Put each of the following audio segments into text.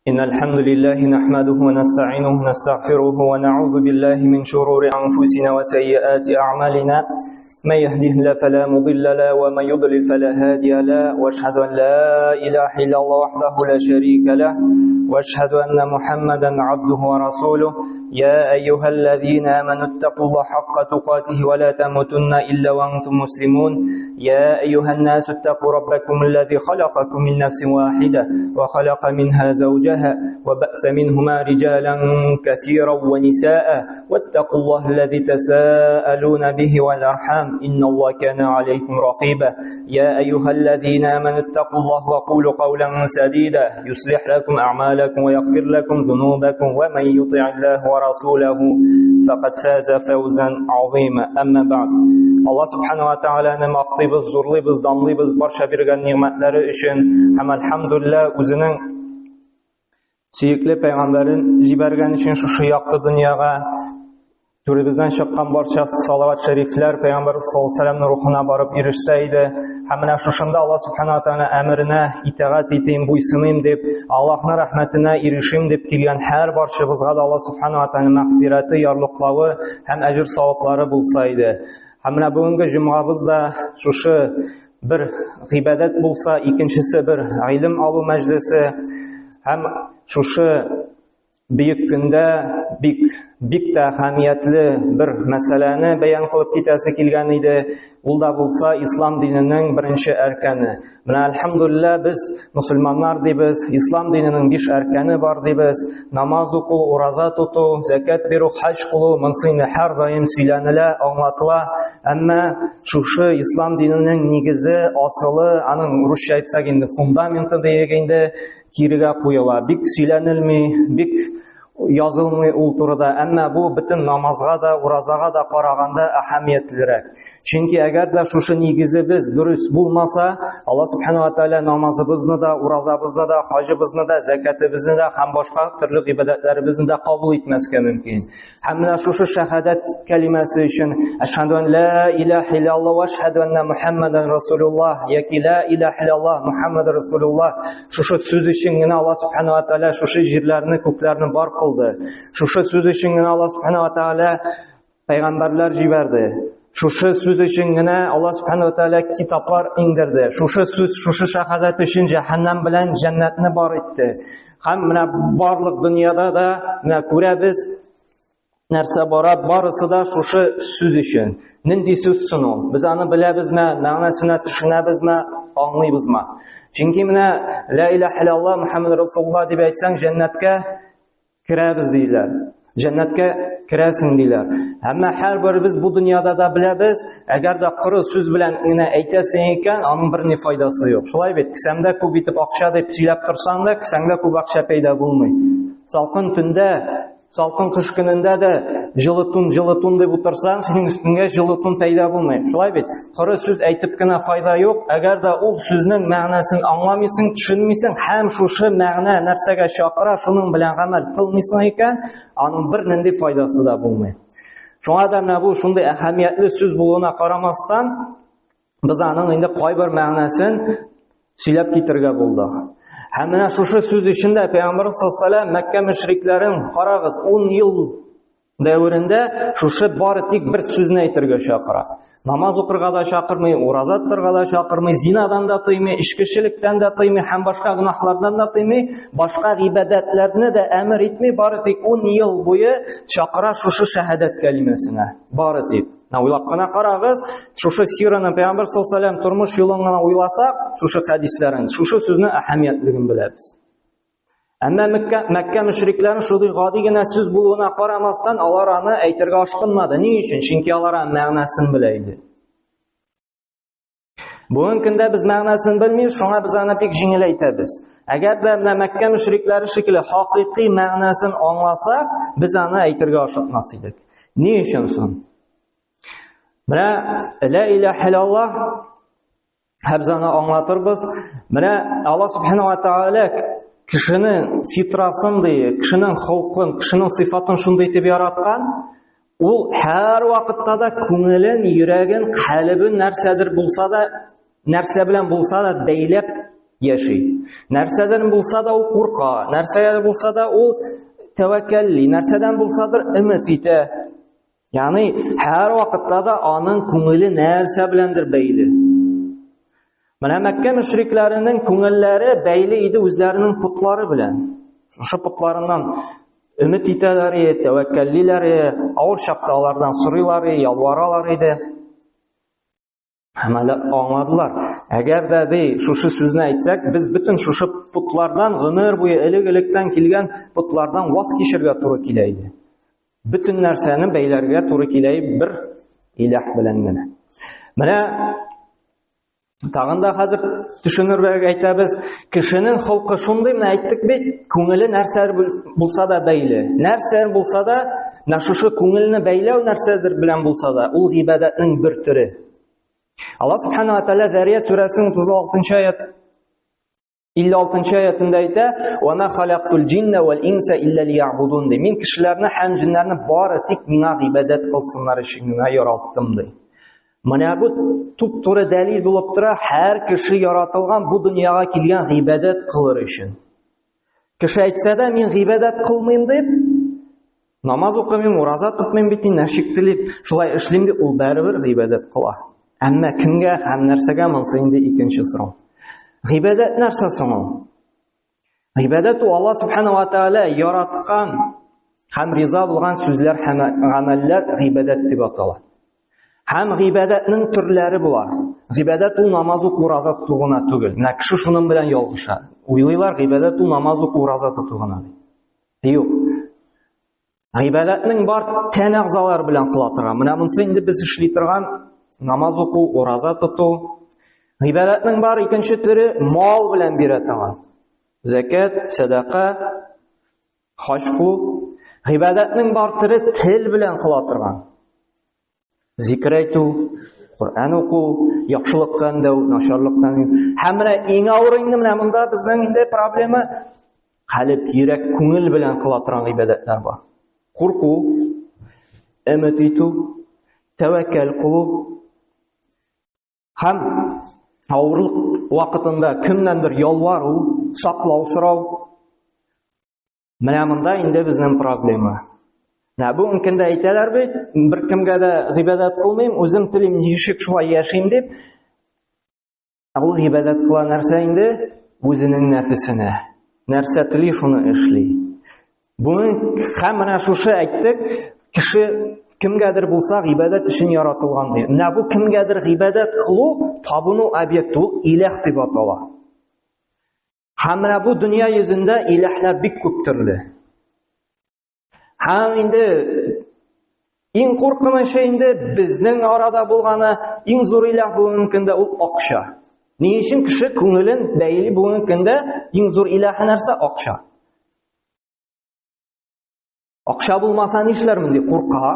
إن الحمد لله نحمده ونستعينه ونستغفره ونعوذ بالله من شرور أنفسنا وسيئات أعمالنا من يهده الله فلا مضل له ومن يضلل فلا هادي له وأشهد أن لا إله إلا الله وحده لا شريك له وأشهد أن محمدا عبده ورسوله يا أيها الذين آمنوا اتقوا الله حق تقاته ولا تموتن إلا وأنتم مسلمون يا أيها الناس اتقوا ربكم الذي خلقكم من نفس واحدة وخلق منها زوجها وبأس منهما رجالا كثيرا ونساء واتقوا الله الذي تساءلون به والأرحام إن الله كان عليكم رقيبا يا أيها الذين آمنوا اتقوا الله وقولوا قولا سديدا يصلح لكم أعمالكم ويغفر لكم ذنوبكم ومن يطع الله ورسوله فقد فاز فوزا عظيما أما بعد Allah subhanahu wa ta'ala'ni maqtaybiz, zo'rlaybiz, danlaybiz barcha bergan ne'matlari uchun ham alhamdulillah o'zining suyukli payg'ambarin jibargani uchun shu yoqda dunyoga Türibizden çıkan barcha salavat şerifler Peygamber sallallahu aleyhi ve sellem'in ruhuna barıp erişseydi, hemen şuşunda Allah subhanahu wa ta'ala emrine itaat eteyim, buysunayım deyip, Allah'ın rahmetine erişeyim deyip kelgen her barçamızga da Allah subhanahu wa ta'ala mağfireti, yarlıklağı hem ecir savapları bulsaydı. Hemen bugünkü cumabızda şuşu bir ibadet bulsa, ikincisi bir ilim alu meclisi, hem şuşu büyük günde bik de ahamiyetli bir meseleni beyan kılıp kitası kelgan edi. Ul da bulsa İslam dininin birinci erkeni. Buna elhamdülillah biz Müslümanlar deybiz, İslam dininin 5 erkeni var deybiz. Namaz oku, uraza tutu, zekat beru, hac kulu, mınsıyını her daim söylenile, anlatıla. Ama şu İslam dininin nigizi, asılı, anın Rusça etsek indi fundamenti deyegende kiriga koyula. Bik söylenilmi, bik yazılmay ulturda, ama bu bütün namazga da, urazaga da qaraganda ahamiyetlirak. Çünkü eğer de şu nigizi biz dürüst bulmasa, Allah subhanahu wa ta'ala namazımızı da, urazamızı da, hacımızı da, zekatımızı da, hem başka türlü ibadetlerimizi de kabul etmezken mümkün. Hem de şu şehadet kelimesi için eşhedü en la ilahe illallah ve eşhedü enne Muhammeden Resulullah, ya ki la ilahe illallah Muhammed Resulullah, şu söz için yine Allah subhanahu wa ta'ala şu jirlerini, köklerini bar kıldı. Şu söz için yine Allah subhanahu wa ta'ala peygamberler jiberdi. Şu söz için yine Allah subhanahu wa ta'ala kitaplar indirdi. Şu şehadet için cehennem bilen cennetini bar etti. Hem barlık dünyada da görəbiz нәрсе бара, барысы да шушы сүз için. Нинди сүз суну? Biz аны билебизме, мәгънәсенә төшенәбезме, аңлыйбызмы? Чөнки менә ла илаһа илlallah Muhammed Rasulullah дип әйтсәң, җәннәткә керәбез диләр. Җәннәткә керәсең диләр. Әмма һәрберебез бу дөньяда да билебез, әгәр дә кыры сүз белән генә әйтәсең икән, аның бер ни файдасы юк. Шулай бит, кисәмдә күп итеп акча дип сөйләп торсаң да, кисәңдә күп акча пәйда булмый. Салкын төндә, salkın kış gününde de жылытун деп отырсаң, senin üstünge жылытун payda bulmayın. Şolay bit. Kırı söz aytıp gına fayda yok. Eğer de o sözün ma'nasını anlamıyorsun, düşünmüyorsun, hem şu ma'na narsega şakıra, şunun bilen amel kılmıyorsun iken, anın bir nindi faydası da bulmayın. Şuna da bu şunda ahamiyetli söz bulduğuna qaramasdan, biz anın indi qay bir ma'nasını söylep getirge bulduq. Hemen şu söz içinde Peygamber sallallahu aleyhi ve sellem Mekke müşriklerin qaragız 10 yıl devrinde şu bari tek bir sözünü aytırga şakıra. Namaz okurga da şakırmay, urazа tuturga da şakırmay, zinadan da tıymay, içkiçilikten de tıymay, hem başka günahlardan da tıymay, başka ibadetlerini de emir etmey, bari tek 10 yıl boyu şakıra şu şehadet kelimesine. Bari tek. Uylap qana qaragız, şu sirani Peygamber sallallahu aleyhi ve sellem turmuş yolunu uylasak, şu hadislerin, şu sözünün ahamiyetligini biliriz. Ama Mekke müşriklerin şu gadigina söz bulduğuna qaramasdan Allah onu aytırga aşkınmadı. Ne için? Çünkü Allah ma'nasını bileydi. Bugün kunda biz ma'nasını bilmeyiz, şuna biz ana pek jingil aytamiz. Agar da Mekke müşrikleri şekilde haqiqiy ma'nasını anlasak, biz ana aytırga aşıqmas edik. Ne için son? Mana la ilahe illallah habzana anlatırız. Mana Allah subhanahu wa ta'ala kişinin fitrasını, kişinin xulqын, kişinin sıfatını şunday etib yaratgan, ol her vaqtda da ko'ngilin, yuragin, qalbin narsadir bulsa da, narsa bilan bulsa da beylab яши. Нәрсәдән булса да ул курка, нәрсәдән булса да ул тәвәккәлли, нәрсәдән булсадыр өмет итә. Ягъни һәр вакытта да аның күңеле нәрсә беләндер бәйле. Менә Мәккә мөшрикләренең күңелләре бәйле иде үзләренең путлары белән. Шушы путларыннан өмет итәләр иде, тәвәккәллиләр иде, авыр чакта алардан сорыйлар иде, ялваралар иде. Һәм аңладылар. Әгәр дә шушы сүзне әйтсәк, без бөтен шушы путлардан гомер буе элек-электән килгән путлардан ваз кичергә туры килә иде. Бөтен нәрсәне бәйләргә туры килә бер иләх белән генә. Менә тагын да хәзер төшенергә әйтәбез, кешенең холкы шундый, менә әйттек бит, күңеле нәрсә булса да бәйле. Нәрсә булса да, шушы күңелне бәйләү нәрсәдер белән булса да, ул гыйбадәтнең бер төре. Allah subhanahu wa ta'ala Zariyat surəsinin 36-cı ayət 56-cı ayətində әйтә: "Ва ма халактул джинна вал инса илля лиябудун." Мин кешеләрне һәм җиннәрне бары тик миңа гыйбадәт кылсыннар өчен генә яраттым ди. Менә бу туп-туры дәлил булып тора, һәр кеше яратылган бу дөньяга килгән гыйбадәт кылыр өчен. Кеше әйтсә дә, мин гыйбадәт кылмыйм дип, намаз укымыйм, ураза тотмыйм бит, нәшиктелеп, шулай эшлим дип, ул бәрабәр гыйбадәт кыла. Әмма кемгә һәм нәрсәгә монсы инде икенче сорау. Гыйбадәт нәрсә соң ул? Гыйбадәт ул Аллаһ субхanahu ва тааля яраткан һәм риза булган сүзләр һәм гамәлләр гыйбадәт дип атала. Һәм гыйбадәтнең төрләре була. Гыйбадәт ул намаз уку, ураза тоту гына түгел. Менә кеше шуның белән ялгыша. Уйлыйлар, гыйбадәт ул намаз уку, ураза тоту гына. Юк. Гыйбадәтнең бар тән әгъзалары белән кыла торган. Менә монсы инде без эшли торган намаз уку, ураза тоту. Гыйбадәтнең бар икенче төре мал белән бирә торган. Закат, садака, хаҗ кылу. Гыйбадәтнең бар төре тел белән кыла торган. Зикр әйтү, Кур'ан уку, яхшылыктан да, начарлыктан. Һәм менә иң авыр инде менә монда безнең инде проблема калб, йөрәк, күңел белән кыла торган гыйбадәтләр бар. Курку, өмет итү, тәвәккәл кылу. Һәм авырлык вакытында кемнәндер ялвару, саклау сорау. Менә монда инде безнең проблема. Бу мөмкин дә әйтәләр бит, бер кемгә дә гыйбадәт кылмыйм, үзем телим ничек шулай яшим дип. Ул гыйбадәт кыла нәрсә инде? Үзенең нәфесенә. Нәрсә тели, шуны эшли. Буны һәм менә шушы әйттек, кеше кемгәдер булса гыйбадәт өчен яратылган ди. Менә бу кемгәдер гыйбадәт кылу, табыну объекты ул иләх дип атала. Һәм менә бу дөнья йөзендә иләһләр бик күп төрле. Һәм инде иң куркынычы инде безнең арада булганы, иң зур иләх булган көндә ул акча. Ни өчен кеше күңелен бәйли булган көндә иң зур иләһе нәрсә? Акча. Акча булмаса нишләрмен ди, курка.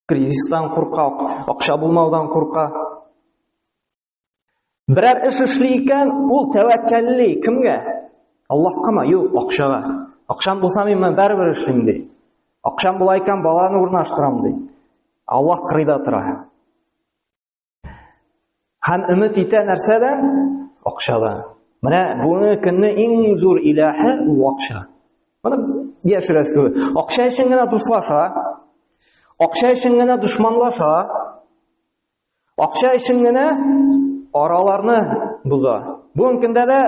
Кризистан курка, акча булмаудан курка. Берәр эш эшли икән, ул тәвәккәлли кемгә? Аллаһкамы? Юк, акчага. Акчам булса мен бәрбер эшлим ди. Акчам була икән, баланы урнаштырам ди. Аллаһ кырыйда тора. Һәм өмет итә нәрсәдән? Акчадан. Менә буны көнне иң зур иләһе ул акча. Моны яшерәс түгел. Акча өчен генә дуслаша, акча өчен генә дошманлаша, акча өчен генә араларны буза. Бүген көндә дә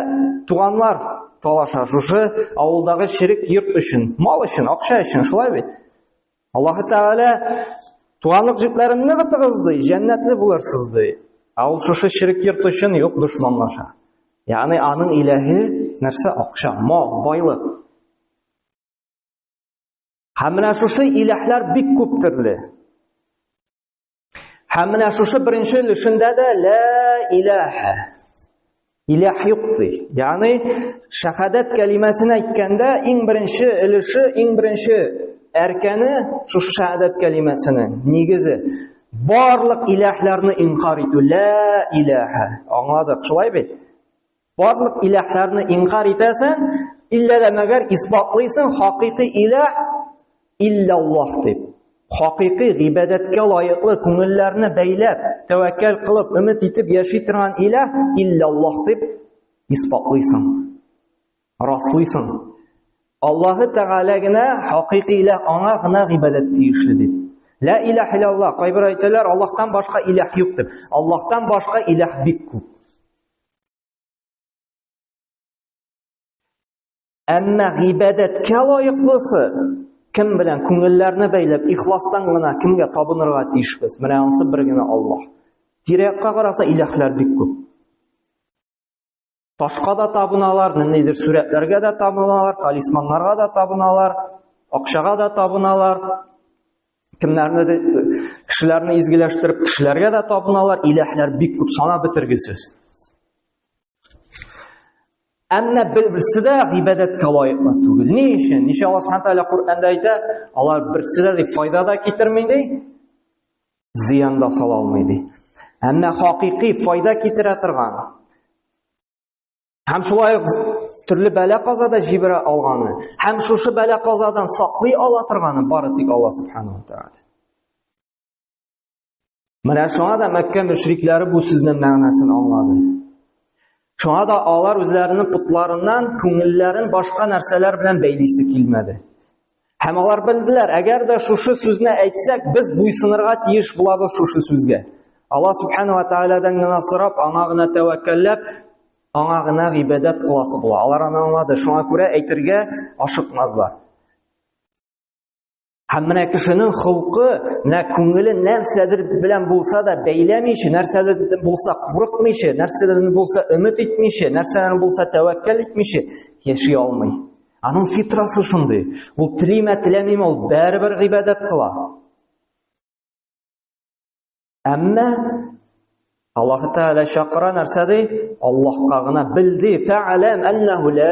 туганлар талаша, шушы авылдагы ширик йорт өчен, мал өчен, акча өчен, шулай бит. Аллаһ Тәгалә туганлык җипләрен ныгы тыгызды, җәннәтле булырсыз ди. Ул шушы ширик йорт өчен юк дошманлаша. Ягъни аның иләһе нәрсә? Акча, мал, байлык. Һәм менә шушы иләһләр бик күп төрле. Һәм менә шушы беренче өлешендә дә ла илаһа. Иләһ юк ди. Ягъни шәһадәт кәлимәсен әйткәндә иң беренче өлеше, иң беренче әркәне шушы шәһадәт кәлимәсенең нигезе. Барлык иләһләрне инкар итү. Ла илаһа. Аңладык, шулай бит? Барлык иләһләрне инкар итәсәң, иллә дә мәгәр исбатлыйсың хакыйкый иләһ илля Аллаһ дип. Хакыйкый гыйбадәткә лаеклы күңелләрне бәйләп, тәвәккәл кылып, өмет итеп яши торган илаһ иллаллаһ дип исбатлыйсың, раслыйсың. Аллаһы Тәгалә генә хакыйкый илаһ, аңа гына гыйбадәт тиешле дип. Ла илаһа иллаллаһ, кайбер әйтәләр, Аллаһтан башка илаһ юк дип. Аллаһтан башка илаһ бик күп. Әмма гыйбадәткә лаеклысы кем белән күңелләрне бәйләп, ихластан гына кемгә табынырга тиешбез? Менә анысы бер генә Аллаһ. Тирәккә караса илаһлар бик күп. Ташка да табыналар, ниндидер сүрәтләргә дә табыналар, талисманнарга да табыналар, акчага да табыналар. Кешеләрне изгеләштереп, кешеләргә дә табыналар, илаһлар бик күп, санап бетергесез. Әмма берсе дә гыйбадәткә лаеклы түгел. Ни өчен? Ничә Аллаһ Субхаһу Тәгалә Куръанда әйтә, алар берсе дә файда да китермәй ди, зыян да сала алмый ди. Әмма хакыйкый файда китерә торган, һәм шулай төрле бәла-каза да җибәрә алганы, һәм шушы бәла-казадан саклый ала торганы бары тик Аллаһ Субхаһу Тәгалә. Менә шуңа да Мәккә мөшрикләре бу сүзнең мәгънәсен аңлады. Шуңа да алар үзләренең путларыннан күңелләрен башка нәрсәләр белән бәйлисе килмәде. Һәм алар белделәр, әгәр дә шушы сүзне әйтсәк, без буйсынырга тиеш булабыз шушы сүзгә. Аллаһ Субхаһу ва Тәгаләдән генә сорап, аңа гына тәвәккәлләп, аңа гына гыйбадәт кыласы була. Алар аны аңлады, шуңа күрә әйтергә ашыкмадылар. Һәм менә кешенең холкы, күңеле нәрсәдер белән булса да бәйләмичә, нәрсәдер булса курыкмыйча, нәрсәдер булса өмет итмичә, нәрсәдер булса тәвәккәл итмичә яши алмый. Аның фитрасы шундый. Ул телимә, теләмиме, ул бәрбер гыйбадәт кыла. Әмма Аллаһ Тәгалә чакыра нәрсә ди? Аллаһка гына билди, фә'алам аннаху ла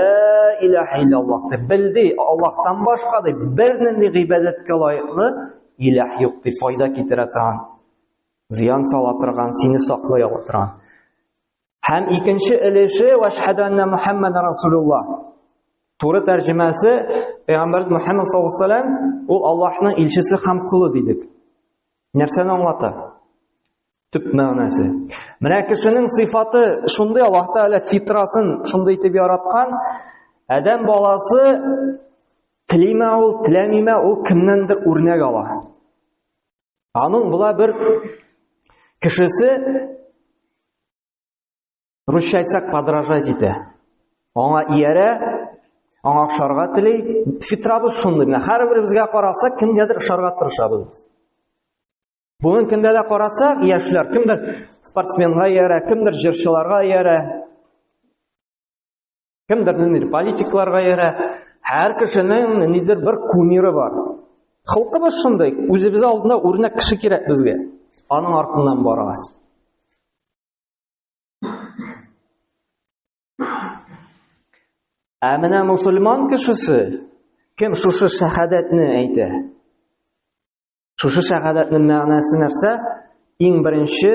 илаһа иллаллаһ. Билди, Аллаһтан башка ди бер нинди гыйбадәткә лаеклы илаһ юк ди, файда китерә торган, зыян сала торган, сине саклый ала торган. Һәм икенче өлеше вашһаду анна Мухаммадан расулуллаһ. Туры тәрҗемәсе Пәйгамбәрбез Мухаммад саллаллаһу алейһи ва саллям ул Аллаһның илчесе һәм кулы дидек. Нәрсәне аңлата? Төп мәгънәсе. Менә кешенең сыйфаты шундый, Аллаһ Тәгалә фитрасын шундый итеп яраткан, адәм баласы телимә ул, теләмимә ул кемнәндер үрнәк ала. Аның була бер кешесе, русча әйтсәк, подражать итә. Аңа иярә, аңа охшарга тели, фитрабыз шундый. Һәрберебезгә карасак, кемгәдер охшарга тырышабыз. Бүген кемдә дә карасак, яшьләр, кемдер спортсменга иярә, кемдер җырчыларга иярә, кемдер политикларга иярә. Һәр кешенең нидер бер кумиры бар. Халкыбыз шундый, үзебез алдында үрнәк кеше кирәк безгә. Аның артыннан барырга. Ә менә мусульман кешесе кем шушы шәһадәтне әйтә? Шушы шәһадәтнең мәгънәсе нәрсә? Иң беренче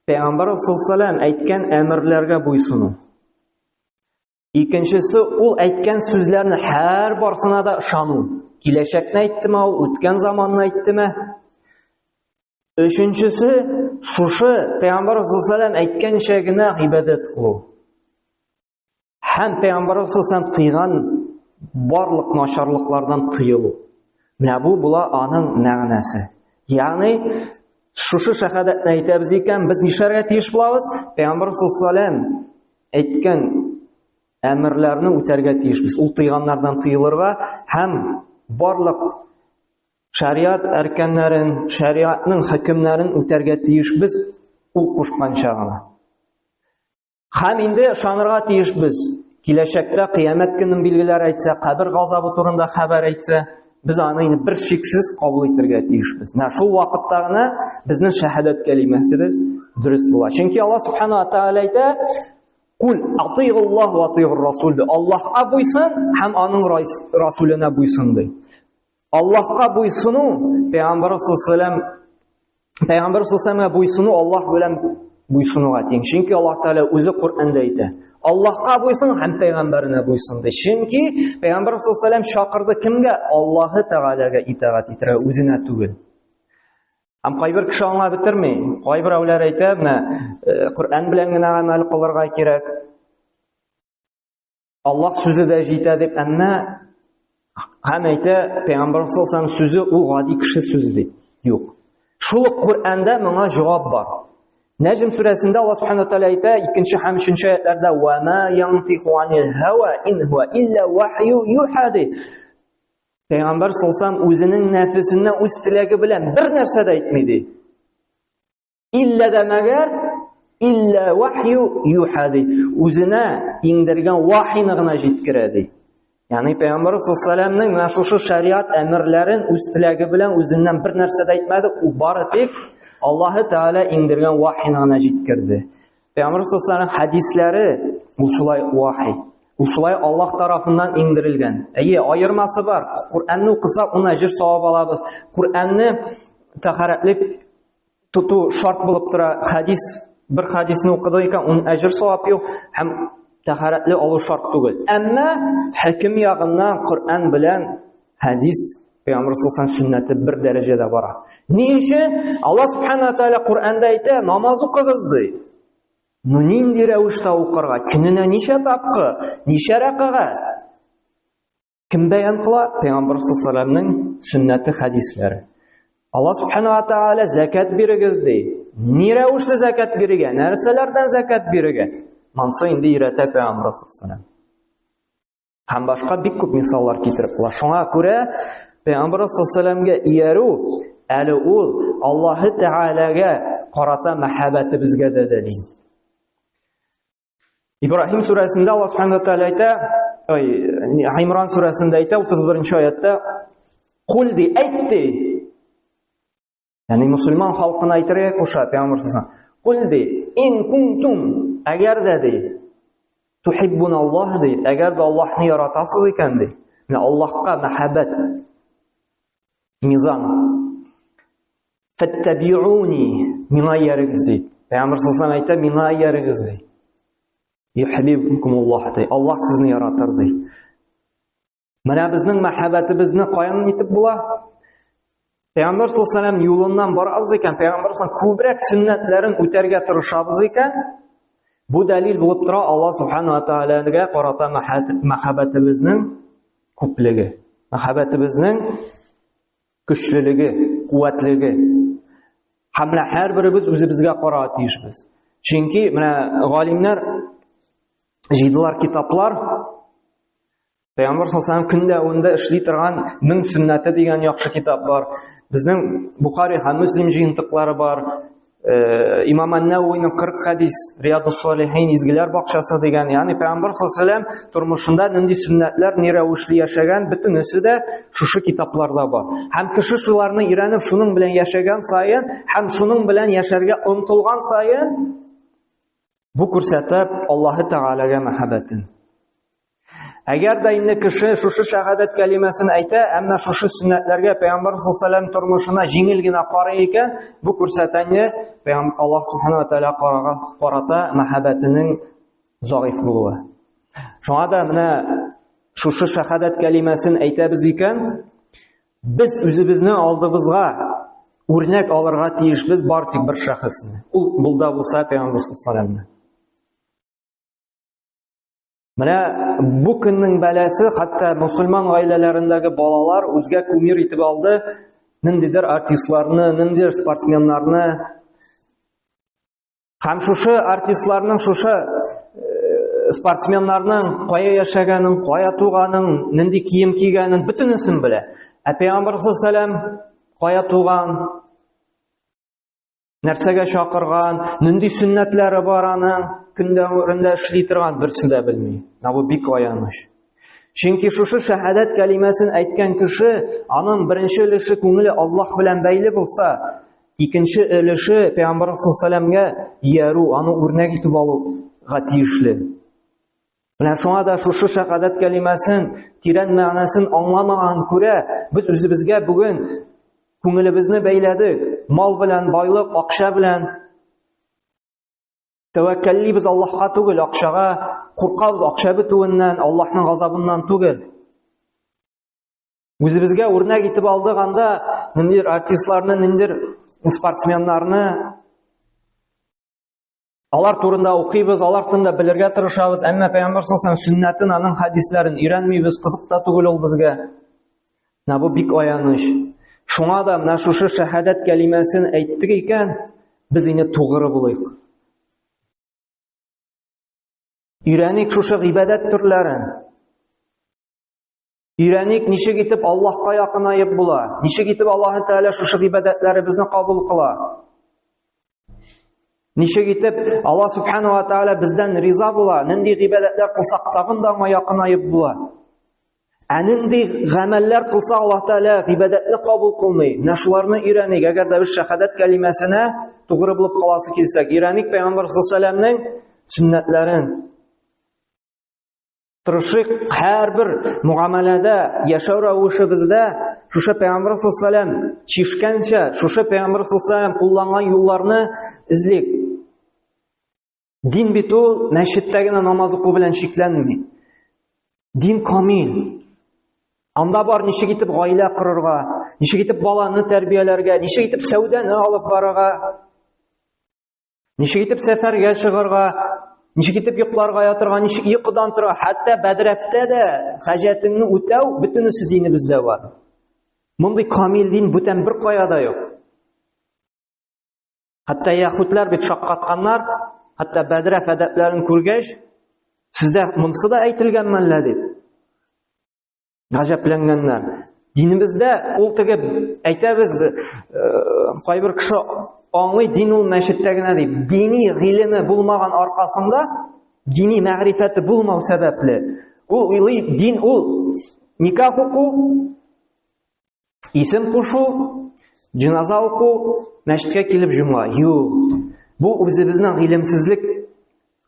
Пәйгамбәр саллаллаһу әйткән әмерләргә буйсыну. Икенчесе ул әйткән сүзләрне һәр барсына да ышану. Киләчәкне әйттеме, ул үткән заманны әйттеме? Өченчесе шушы Пәйгамбәр саллаллаһу әйткәнчә генә гыйбадәт кылу. Һәм Пәйгамбәр саллаллаһу тыйган барлык начарлыклардан тыелу. Менә бу була аның мәгънәсе. Ягъни шушы шәһадәтне әйтәбез икән, без нишләргә тиеш булабыз? Пәйгамбәр саллаллаһу әйткән әмерләрне үтәргә тиешбез. Ул тыйганнардан тыелырга һәм барлык шариат әркәннәрен, шариатның хөкемнәрен үтәргә тиешбез ул кушканча гына. Һәм инде ышанырга тиешбез. Киләчәктә кыямәт көнен билгеләр әйтсә, кабер газабы турында хәбәр әйтсә, biz аны бер шиксез кабул итәргә тиешбез. Менә шул вакытта гына безнең шәһадәт кәлимәсебез дөрес була. Чөнки Аллаһ Субханаһу ва Тәгалә әйтә: "Кул атыйгуллаһ ва атыйгур расул". Аллаһка буйсын һәм аның расулына буйсын ди. Аллаһка буйсыну, Пәйгамбәр саллаллаһу буйсыну Аллаһ белән буйсынуга тиң. Чөнки Аллаһ Тәгалә үзе Куръанда әйтә: Аллаһка буйсын һәм пәйгамбәренә буйсынды. Чөнки пәйгамбәр саллаллаһу алейһи ва саллям шакырды кемгә? Аллаһы Тәгаләгә итаат итәргә, үзенә түгел. Һәм кайбер кеше аңа бетерми. Кайбер әүләр әйтә, Коръән белән генә гамәл кылырга кирәк. Аллаһ сүзе дә җитә дип, әмма һәм әйтә, пәйгамбәр саллаллаһу алейһи ва саллям сүзе ул гади кеше сүзе ди. Юк. Шул Коръәндә моңа җавап бар. Нәҗм сүрәсендә Аллаһ Субханаһу ва Тааля әйтә, 2 һәм 3 аятьләрдә: "Ва ма янтиху анил һава ин хуа илля вахю юха". Пәйгамбәр саллаллаһу алейһи ва саллям үзенең нәфесеннән, үз теләге белән бер нәрсә дә әйтми ди. Илля дә мәгәр илля вахю юха ди. Үзенә иңдергән вахйны гына җиткерә ди. Ягъни пәйгамбәр саллаллаһу алейһи ва саллямның менә шушы шариат әмерләрен үз теләге белән үзеннән бер нәрсә дә әйтмәде, ул бары тик Аллаһы Тәгалә иңдергән вахйны гына җиткерде. Пәйгамбәр саллаллаһу алейһи ва саллям хадисләре ул шулай вахй. Ул шулай Аллаһ тарафыннан иңдерелгән. Әйе, аермасы бар. Коръәнне укысак, ун әҗр савап алабыз. Коръәнне тәһарәтлек тоту шарт булып тора. Бер хадисне укыды икән, ун әҗр савап юк, һәм тәһарәтле алу шарт түгел. Әмма хаким ягыннан Коръән белән хадис, пәйгамбәр саллаллаһу алейһи ва саллям сөннәте бер дәрәҗәдә бара. Ни өчен? Аллаһ Субханаһу ва Тааля Коръәндә әйтә, намаз укыгыз ди. Нинди рәвештә укырга? Көненә ничә тапкыр? Ничә рәкъгать? Кем бәян кыла? Пәйгамбәр саллаллаһу алейһи ва саллямның сөннәте, хадисләре. Аллаһ Субханаһу ва Тааля закат бирегез ди. Ни рәвештә закат бирегә? Нәрсәләрдән закат бирегә? Мансы инде өйрәтә пәйгамбәр саллаллаһу алейһи ва саллям. Һәм башка бик күп мисаллар китереп була. Шуңа күрә пәйгамбәр саллаллаһу алейһи ва саллямга иярү әле ул Аллаһы Тәгаләгә карата мәхәббәтебезгә дә дәлил. Ибраһим сүрәсендә Аллаһ Субханаһу ва Тааля әйтә, Имран сүрәсендә әйтә, 31 аятта: "Кул ди, әйтте". Ягъни мусульман халкына әйтергә куша пәйгамбәр саллаллаһу алейһи ва саллям. "Кул ди, ин кунтум", әгәр дә ди, "Тухиббуналлаһ" ди, әгәр дә Аллаһны яратасыз икән ди. Менә Аллаһка мәхәббәт мизан. "Фаттабиуни", миңа иярегез ди. Пәйгамбер саллаллаһу алейһи ва саллям әйтә, миңа иярегез ди. "Юхиббукумуллаһ" ди. Аллаһ сезне яратыр ди. Менә безнең мәхәббәтебезне каян итеп була? Пәйгамбер саллаллаһу алейһи ва саллям юлыннан барабыз икән, пәйгамбер саллаллаһу алейһи ва саллям күбрәк сөннәтләрен үтәргә тырышабыз икән, бу дәлил булып тора Аллаһ Субханаһу ва Тааляга карата мәхәббәтебезнең күплеге, мәхәббәтебезнең көчлелеге, куәтлеге. Һәм һәрберебез үзебезгә карарга тиешбез. Чөнки менә галимнәр җыйдылар китаплар. Пәйгамбер саллаллаһу алейһи ва саллям көндә уңда эшли торган 1000 сөннәте дигән яхшы китап бар. Безнең Бухари һәм Муслим җыентыклары бар. Имам ан-Навуйның 40 хадис, Риядус-Салихин, изгеләр бакчасы дигән. Ягъни пәйгамбер саллаллаһу алейһи ва саллям тормышында нинди сөннәтләр, ни рәвешле яшәгән, бөтенесе дә шушы китапларда бар. Һәм кеше шуларны өйрәнеп, шуның белән яшәгән саен, һәм шуның белән яшәргә омтылган саен, бу күрсәтә Аллаһы Тәгаләгә мәхәббәтен. Әгәр дә инде кеше шушы шәһадәт кәлимәсен әйтә, әмма шушы сөннәтләргә пәйгамбер саллаллаһу алейһи ва саллям тормышына җиңел генә карый икән, бу күрсәтәне пәйгамбер Аллаһ Субханаһу ва Тааля карата мәхәббәтенең зәгыйф булуы. Шуңа да менә шушы шәһадәт кәлимәсен әйтәбез икән, без үзебезнең алдыбызга үрнәк алырга тиешбез бар тик бер шәхесне. Ул булда булса пәйгамбер саллаллаһу алейһи ва саллям. Менә бу көннең бәласе хәтта мусульман гаиләләрендәге балалар үзгә кумир итеп алды, ниндидер артистларны, ниндидер спортсменнарны. Һәм шушы артистларның, шушы спортсменнарның кая яшәгәнен, кая туганын, нинди кием кигәнен бөтенесен белә. Ә пәйгамбер саллаллаһу алейһи ва саллям кая туган, нәрсәгә чакырган, нинди сөннәтләре бар аның, көндә урында эшли торган берсе дә белми. Бу бик аяныч. Чөнки шушы шәһадәт кәлимәсен әйткән кеше, аның беренче өлеше күңеле Аллаһ белән бәйле булса, икенче өлеше пәйгамбер саллаллаһу алейһи ва саллямга иярү, аны үрнәк итеп алуга тиешле. Менә шуңа да шушы шәһадәт кәлимәсен тирән мәгънәсен аңламаган күрә, без үзебезгә бүген күңелебезне бәйләдек, мал белән, байлык, акча белән. Тәвәккәллибез Аллаһка түгел, акчага, куркабыз акча бетүеннән, Аллаһның газабыннан түгел. Үзебезгә үрнәк итеп алдык анда ниндидер артистларны, ниндидер спортсменнарны, алар турында укыйбыз, алар турында белергә тырышабыз, әмма Пәйгамбәр саллаллаһу алейһи сөннәтен, аның хадисларын өйрәнмибез, кызык та түгел ул безгә. Бу бик аяныч. Шуңа да менә шушы шәһадәт кәлимәсен әйттек икән, без инде тугры булыйк. Өйрәник шушы гыйбадәт төрләрен. Өйрәник ничек итеп Аллаһка якынайып була, ничек итеп Аллаһ Тәгалә шушы гыйбадәтләребезне кабул кыла. Ничек итеп Аллаһ Субханаһу ва Тәгалә бездән риза була, нинди гыйбадәтләр кылсак тагын да аңа якынайып була. Нинди гамәлләр кылса Аллаһ Тәгалә гыйбадәтне кабул кылмый. Менә шуларны өйрәник. Әгәр дә без шәһадәт кәлимәсенә тугры булып каласы килсәк, өйрәник Пәйгамбәр саллаллаһу алейһи ва сәлләмнең сөннәтләрен. Тырышыйк һәрбер муамәләдә, яшәү рәвешебездә шушы Пәйгамбәр саллаллаһу алейһи ва сәлләм чишкәнчә, шушы Пәйгамбәр саллаллаһу алейһи ва сәлләм кулланган юлларны эзлик. Дин бит ул мәчеттә генә намаз уку белән шикләнми. Дин камил. Анда бар ничек итеп гаилә корырга, ничек итеп баланы тәрбияләргә, ничек итеп сәүдәне алып барырга, ничек итеп сәфәргә чыгарга, ничек итеп йокларга ятырга, ничек йокыдан торырга, хәтта бәдрәфтә дә хаҗәтеңне үтәү бөтенесе динебездә бар. Мондый камил дин бүтән бер каяда юк. Хәтта яһүдләр бит шаккатканнар, хәтта бәдрәф әдәпләрен күргәч, сездә монысы да әйтелгәнме әллә дип гаҗәпләнгәннәр. Динебездә ул теге әйтәбез, кайбер кеше аңлый, дин ул мәчеттә генә дип. Дини гыйлеме булмаган аркасында, дини мәгърифәте булмау сәбәпле, ул уйлый, дин ул никах уку, исем кушу, җиназа уку, мәчеткә килеп җума. Юк. Бу үзебезнең гыйлемсезлек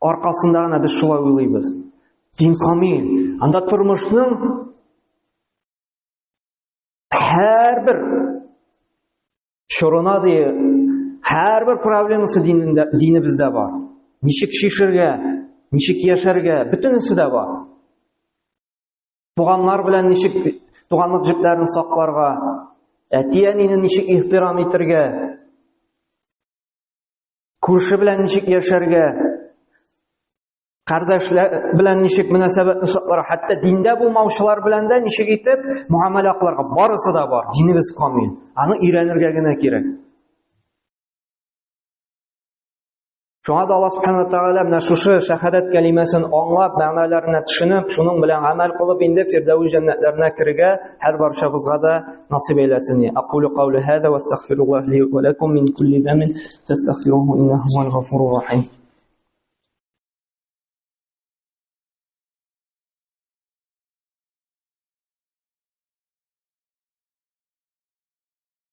аркасында гына без шулай уйлыйбыз. Дин камил. Анда тормышның һәрбер шурына ди, һәрбер проблемасы динебездә бар. Ничек шишергә, ничек яшәргә, бөтенесе дә бар. Туганнар белән ничек туганлык җепләрен сакларга, әти-әнине ничек ихтирам итәргә, күрше белән ничек яшәргә, кардәшләр белән ничек мөнәсәбәтне сакларга, хәтта диндә булмаучылар белән дә ничек итеп муамәлә кылырга, барысы да бар. Динебез камил. Аны өйрәнергә генә кирәк. Шуңа да Аллаһ Субханаһу ва Тәгалә менә шушы шәһадәт кәлимәсен аңлап, мәгънәләренә төшенеп, шуның белән гамәл кылып, инде Фирдәүс җәннәтләренә кирергә һәр барчабызга да насыйп әйләсен. Aqulu qawli hada wa astaghfirullah li wa lakum min kulli dhanbin fastaghfiruhu innahu huwal ghafurur rahim.